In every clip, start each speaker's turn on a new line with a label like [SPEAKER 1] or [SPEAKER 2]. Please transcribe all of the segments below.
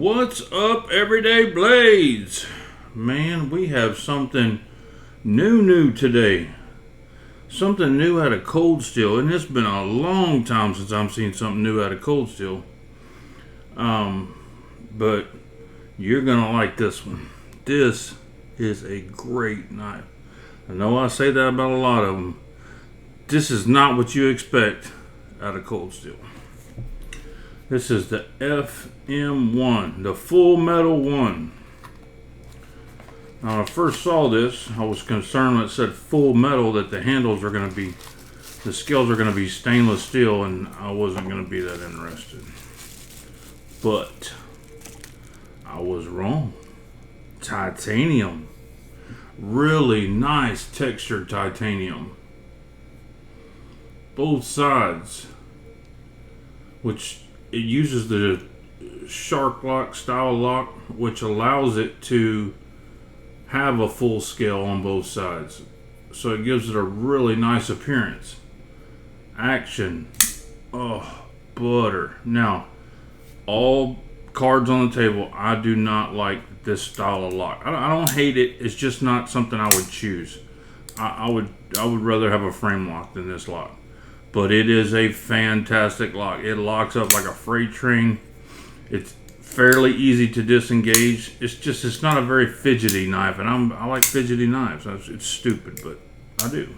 [SPEAKER 1] What's up, Everyday Blades? Man, we have something new today. Something new out of Cold Steel, and it's been a long time since I've seen something new out of Cold Steel. But you're gonna like this one. This is a great knife. I know I say that about a lot of them. This is not what you expect out of Cold Steel. This is the FM-1, the Full Metal 1. Now, when I first saw this, I was concerned when it said full metal that the handles are going to be, the scales are going to be stainless steel, and I wasn't going to be that interested. But I was wrong. Titanium. Really nice textured titanium. Both sides. Which it uses the shark lock style lock, which allows it to have a full scale on both sides. So it gives it a really nice appearance. Action. Oh, butter. Now, all cards on the table, I do not like this style of lock. I don't hate it. It's just not something I would choose. I would rather have a frame lock than this lock. But it is a fantastic lock. It locks up like a freight train. It's fairly easy to disengage. It's not a very fidgety knife, and I like fidgety knives. It's stupid, but I do.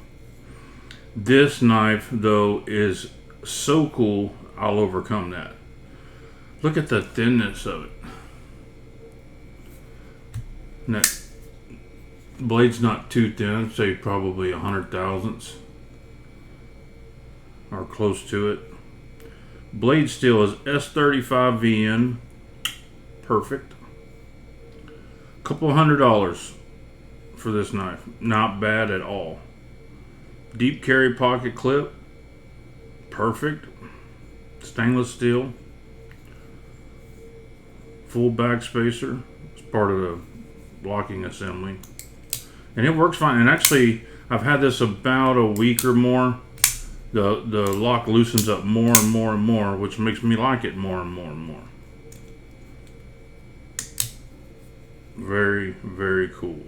[SPEAKER 1] This knife, though, is so cool, I'll overcome that. Look at the thinness of it. And that blade's not too thin. I'd say probably 100 thousandths. Or close to it. Blade steel is S35VN. Perfect. Couple $100 for this knife. Not bad at all. Deep carry pocket clip. Perfect. Stainless steel. Full back spacer. It's part of the locking assembly. And it works fine. And actually, I've had this about a week or more. The lock loosens up more and more and more, which makes me like it more and more and more. Very, very cool.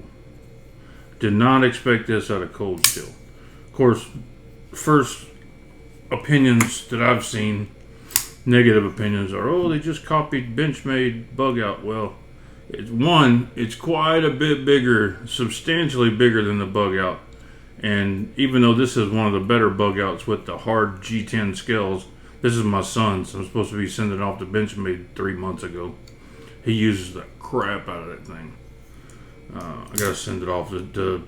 [SPEAKER 1] Did not expect this out of Cold Steel. Of course, first opinions that I've seen, negative opinions, are, oh, they just copied Benchmade bug out. Well, it's quite a bit bigger, substantially bigger than the bug out. And even though this is one of the better bug outs with the hard G10 scales, this is my son's. I'm supposed to be sending it off to Benchmade 3 months ago. He uses the crap out of that thing. I gotta send it off. The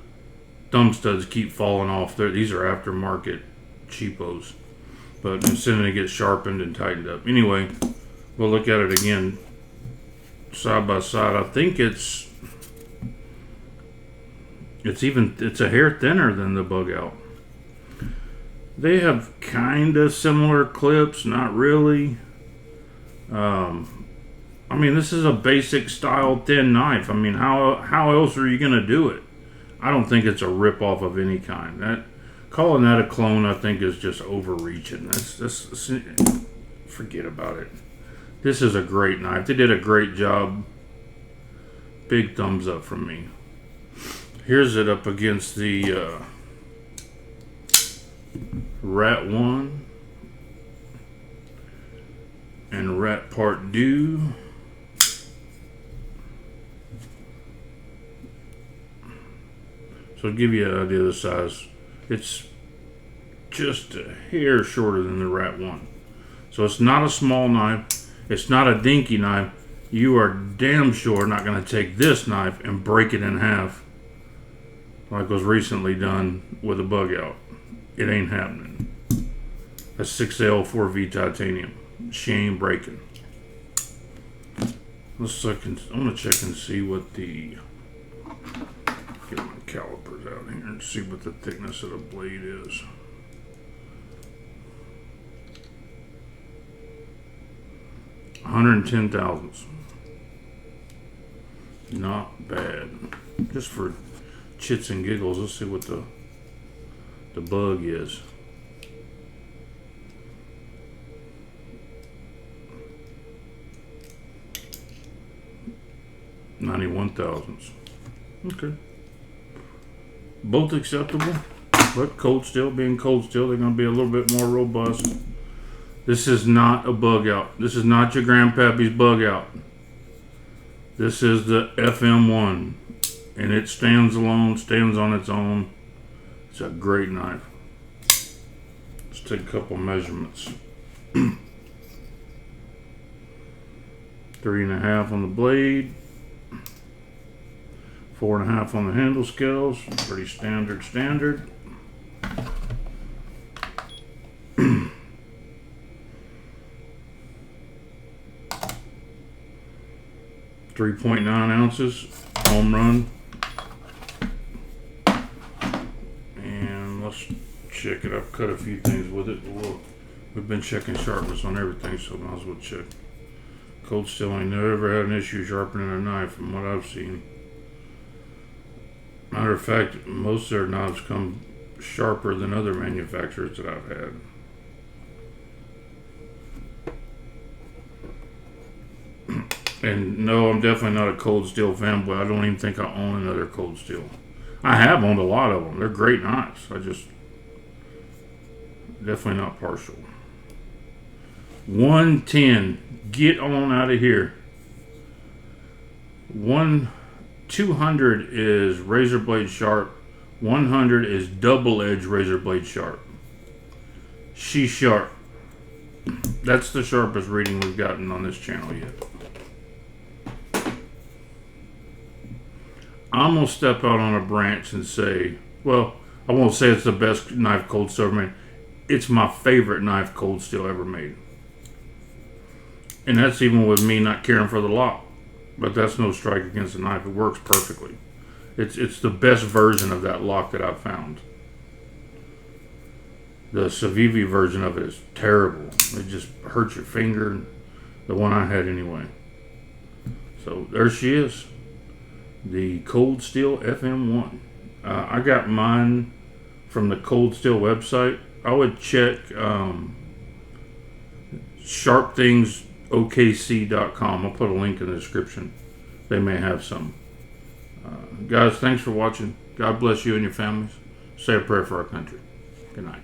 [SPEAKER 1] thumb studs keep falling off. These are aftermarket cheapos. But I'm sending it to get sharpened and tightened up. Anyway, we'll look at it again side by side. I think it's a hair thinner than the bug out. They have kind of similar clips, not really. I mean, this is a basic style thin knife. I mean, how else are you gonna do it? I don't think it's a rip off of any kind. Calling that a clone, I think, is just overreaching. That's forget about it. This is a great knife. They did a great job. Big thumbs up from me. Here's it up against the Rat 1 and Rat Part 2. So to give you an idea of the size, it's just a hair shorter than the Rat 1. So it's not a small knife. It's not a dinky knife. You are damn sure not going to take this knife and break it in half like was recently done with a bug out. It ain't happening. That's 6L4V titanium. She ain't breaking. Let's look. I'm gonna check and see what the. Get my calipers out here and see what the thickness of the blade is. $110 thousandths. Not bad. Just for chits and giggles, let's see what the bug is. 91 thousandths. Okay. Both acceptable, but cold steel being cold steel, they're going to be a little bit more robust. This is not a bug out. This is not your grandpappy's bug out. This is the FM-1, and it stands alone, stands on its own. It's a great knife. Let's take a couple measurements. 3.5 on the blade, 4.5 on the handle scales. Pretty standard. 3.9 ounces, home run. And let's check it. I've cut a few things with it. We've been checking sharpness on everything, so might as well check. Cold Steel ain't never had an issue sharpening a knife from what I've seen. Matter of fact, most of their knives come sharper than other manufacturers that I've had. And no, I'm definitely not a Cold Steel fanboy. I don't even think I own another Cold Steel. I have owned a lot of them. They're great knives. I just definitely not partial. 110. Get on out of here. 200 is razor blade sharp. 100 is double edge razor blade sharp. She's sharp. That's the sharpest reading we've gotten on this channel yet. I'm going to step out on a branch and say, well, I won't say it's the best knife Cold Steel ever made. It's my favorite knife Cold Steel ever made. And that's even with me not caring for the lock. But that's no strike against the knife. It works perfectly. It's the best version of that lock that I've found. The Civivi version of it is terrible. It just hurts your finger. The one I had anyway. So there she is. The Cold Steel FM-1. I got mine from the Cold Steel website. I would check sharpthingsokc.com. I'll put a link in the description. They may have some. Guys, thanks for watching. God bless you and your families. Say a prayer for our country. Good night.